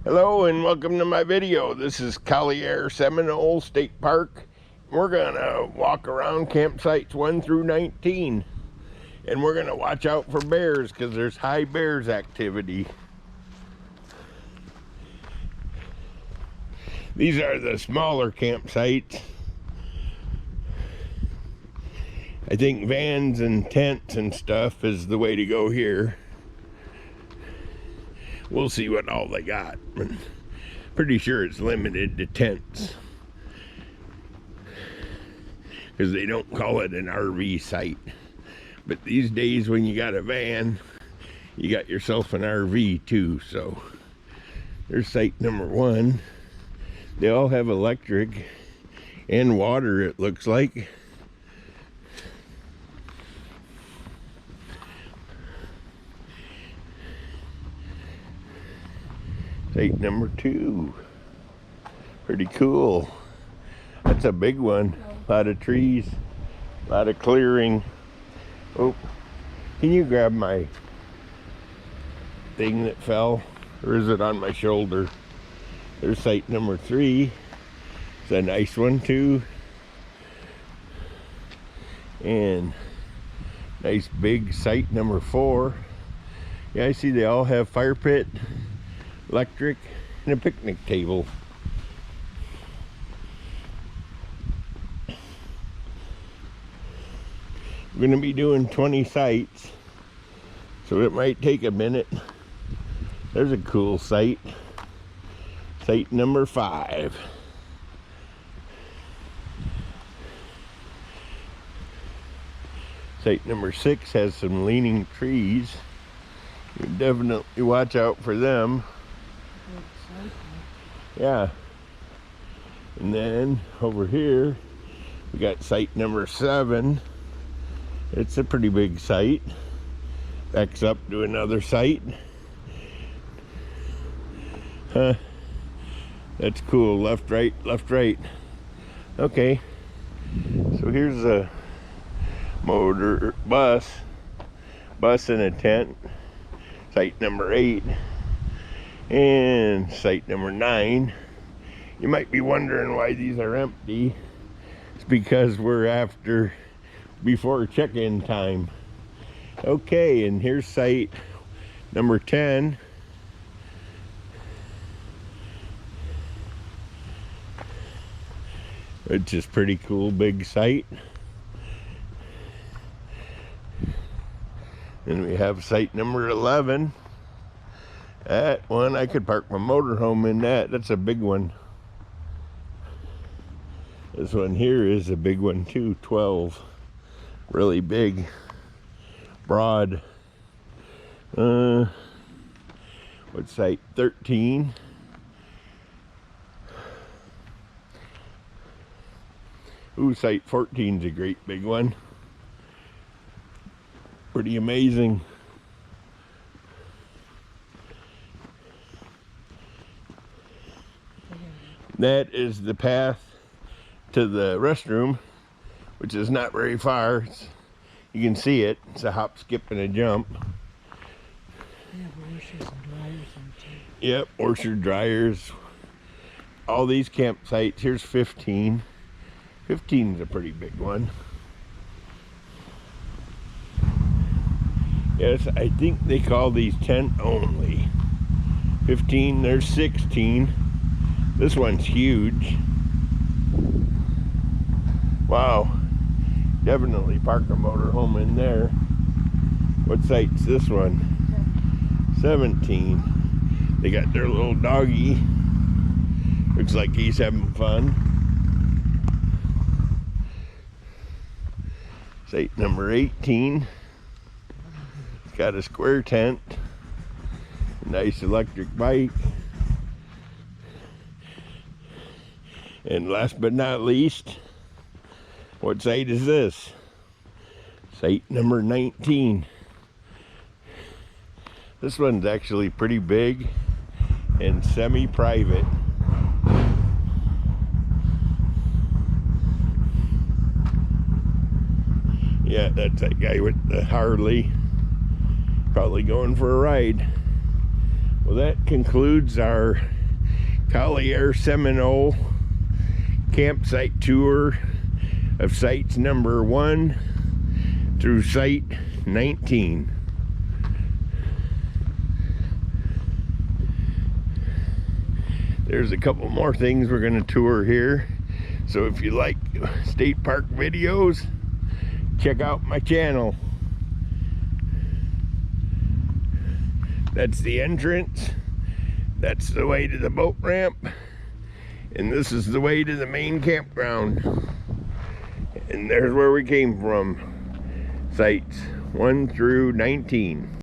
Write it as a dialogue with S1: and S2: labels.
S1: Hello and welcome to my video. This is Collier Seminole State Park. We're gonna walk around campsites 1 through 19, and we're gonna watch out for bears because there's high bears activity. These are the smaller campsites. I think vans and tents and stuff is the way to go here. We'll see what all they got. Pretty sure it's limited to tents because they don't call it an RV site. But these days when you got a van, you got yourself an RV too. So there's site number 1. They all have electric and water, it looks like. Site number 2. Pretty cool. That's a big one. A lot of trees, a lot of clearing. Oh, can you grab my thing that fell? Or is it on my shoulder? There's site number 3. It's a nice one too. And nice big site number 4. Yeah, I see they all have fire pit, electric, and a picnic table. We're going to be doing 20 sites, so it might take a minute. There's a cool site. Site number 5. Site number 6 has some leaning trees. You definitely watch out for them. Yeah. And then over here we got site number 7. It's a pretty big site. Backs up to another site. Huh. That's cool. Left, right, left, right. Okay. So here's a motor bus and a tent. Site number 8. And site number 9. You might be wondering why these are empty. It's because we're before check-in time. Okay, and here's site number 10. Which is pretty cool, big site. And we have site number 11. That one, I could park my motorhome in that. That's a big one. This one here is a big one too, 12. Really big, broad. What's site 13? Ooh, site 14 is a great big one. Pretty amazing. That is the path to the restroom, which is not very far. You can see it. It's a hop, skip, and a jump.
S2: Yeah, washers and dryers and too.
S1: Yep, orchard dryers. All these campsites. Here's 15. 15 is a pretty big one. Yes, I think they call these tent only. 15, there's 16. This one's huge. Wow. Definitely park a motorhome in there. What site's this one? 17. They got their little doggy. Looks like he's having fun. Site number 18. It's got a square tent. A nice electric bike. And last but not least, what site is this? Site number 19. This one's actually pretty big and semi-private. Yeah, that's that guy with the Harley. Probably going for a ride. Well, that concludes our Collier Seminole campsite tour of sites number 1 through site 19. There's a couple more things we're going to tour here. So if you like state park videos, check out my channel. That's the entrance. That's the way to the boat ramp. And this is the way to the main campground. And there's where we came from. Sites 1 through 19.